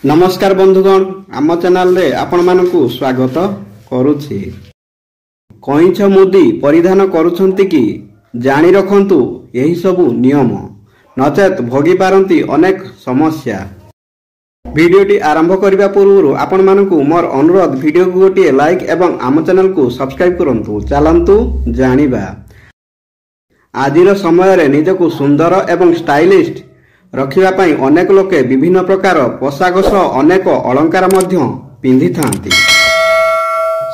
नमस्कार बंधुगण आम चैनल रे आपण मानकु स्वागत करूछि। कइंछ मुदी परिधान करूछंती कि जानि रखंतु एही सबु नियम नचेत भोगी पारंती अनेक समस्या। वीडियोटी आरंभ करिबा पूर्व आपण मानकु मोर अनुरोध वीडियो को गोटे लाइक एवं आम चैनल को सब्सक्राइब करंतु। चलंतु जानिबा आजिर समय रे निजको सुंदर एवं स्टाइलिस्ट रखिबा पई अनेक लोके विभिन्न प्रकार पोशाक सह अनेक अलंकार मध्य पिंधि थांती।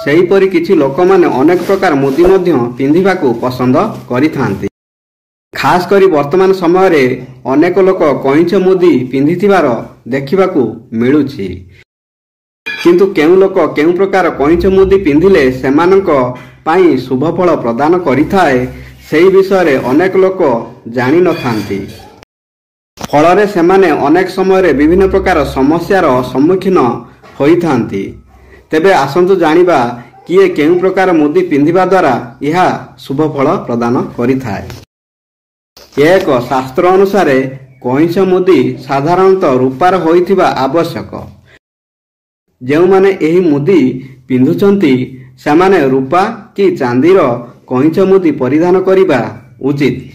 सेही परि किछि लोक माने अनेक प्रकार मुदी मध्य पिंधिबाकू पसंद करि थांती। खास करी वर्तमान समय रे अनेक लोक कइंछ मुदी पिंधिथिबार देखिबाकू मिलुछि। किंतु केउ लोक केउ प्रकार कइंछ मुदी पिंधिले सेमानक पई शुभ फल प्रदान करिथाए सेही विषय रे अनेक लोक जानि न थांती। फलरे सेमाने अनेक समय रे विभिन्न प्रकार समस्यार सम्मुखीन होई थांती। तेबे आसंतु जानिबा किए केउ प्रकार मुदी पिंधिबा द्वारा यह शुभ फल प्रदान करिथाए। एक शास्त्र अनुसार कइंछ मुदी साधारणतः रूपार होइथिबा आवश्यक। जेउ माने एही मुदी पिंधुचंती सेमाने रूपा कि चांदीर कइंछ मुदी परिधान करिबा उचित।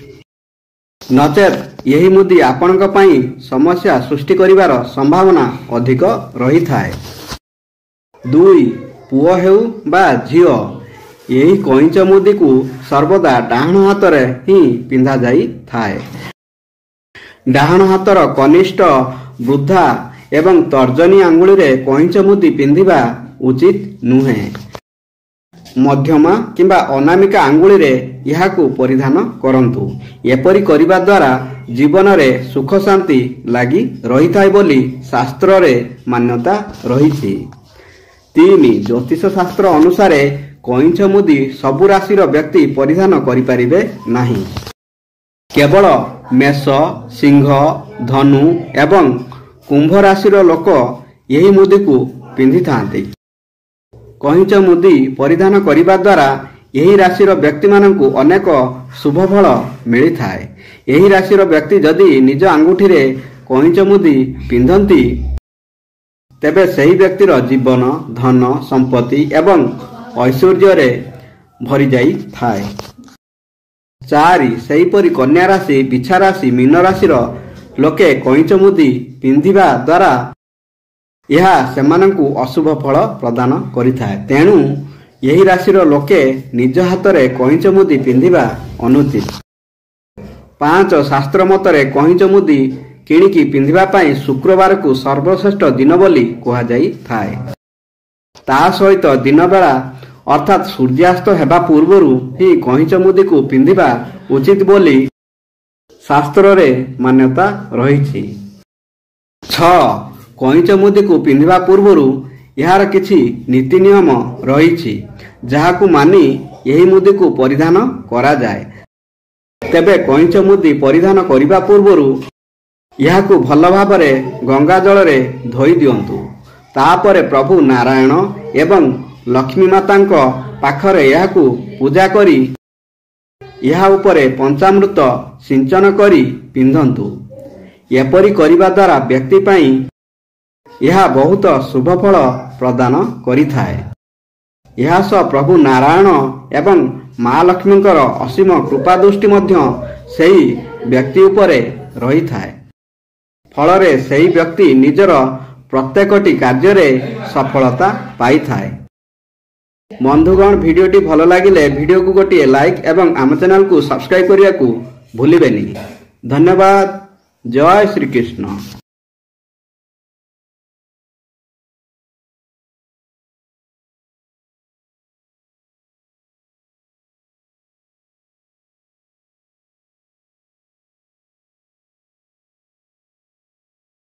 नचेत यही मुदी आपणक पई समस्या सृष्टि करिवार संभावना अधिक रही थाए। दुई पुओ हेउ बा झियो यही कइंच मुदी को सर्वदा डाहण हाथ रे ही पिंधा जाई थाए। डाहण हाथर कनिष्ठ वृद्धा एवं तर्जनी आंगुली रे कइंच मुदी पिंधिबा उचित नुहे। मध्यमा किंबा अनामिका आंगुली रे यहाकू परिधान करंतु। एपरि करिबा द्वारा जीवन रे सुख शांति लागि रही थाए बोली शास्त्र रे मान्यता रहिछि। 3 ज्योतिष शास्त्र अनुसार कइंछ मुदी सबु राशि रो व्यक्ति परिधान करि परिबे नाही। केवल मेष सिंह धनु एवं कुंभ राशि रो लोक यही मुदी को पिंधि थांती। कइंच मुदी परिधान करिबा द्वारा यही राशि रो व्यक्ति मानकु अनेक शुभ फल मिली थाए। यही राशि रो व्यक्ति जदि निज अंगूठी रे कइंच मुदी पिंधंती तेबे सही व्यक्ति रो जीवन धन संपत्ति एवं ऐश्वर्य रे भरी जाई थाए। 4 सही परि कन्या राशि बिछा राशि मीन राशि रो लोके कइंच मुदी पिंधिबा द्वारा यह सेमानंकु अशुभ फल प्रदान करिथाए। तेणु यही राशिर लोके निज हाथ रे कइंच मुदी पिंधिबा अनुचित। 5 शास्त्र मतरे कइंच मुदी किणिकी पिंधिबा पई शुक्रवार को सर्वश्रेष्ठ दिन बोली कहा जाई थाए। ता सहित दिन बेला अर्थात सूर्यास्त हेबा पूर्वरु ही कइंच मुदी को पिंधिबा उचित बोली शास्त्र रे मान्यता रहिछि। 6 कइंच मुदी को पिंधिबा पूर्वरु यार किछि नीति नियम रहिछि जाहाकू मानी यही मुदी को परिधान करा जाए। तेबे कइंच मुदी परिधान करिबा पूर्वरु याहाकू भल भाबरे गंगा जल रे धोई दियंतु। तापरे प्रभु नारायण एवं लक्ष्मी मातांक पाखरे याहाकू पूजा करी यहा उपरे पंचामृत सिंचन करी पिंधंतु। एपरि करिबा द्वारा व्यक्ति पई यह बहुत शुभ फल प्रदान करिथाए। यह सह प्रभु नारायण एवं माँ लक्ष्मींकर असीम कृपा दृष्टि मध्य सही व्यक्ति उपरे रही थाए। फलरे सही व्यक्ति निजर प्रत्येकटी कार्य रे सफलता पाई थाए। बंधुगण वीडियोटी भल लागिले वीडियो को गोटे लाइक एवं आम चैनल को सब्सक्राइब करिया को भूलिबेनी। धन्यवाद। जय श्री कृष्ण।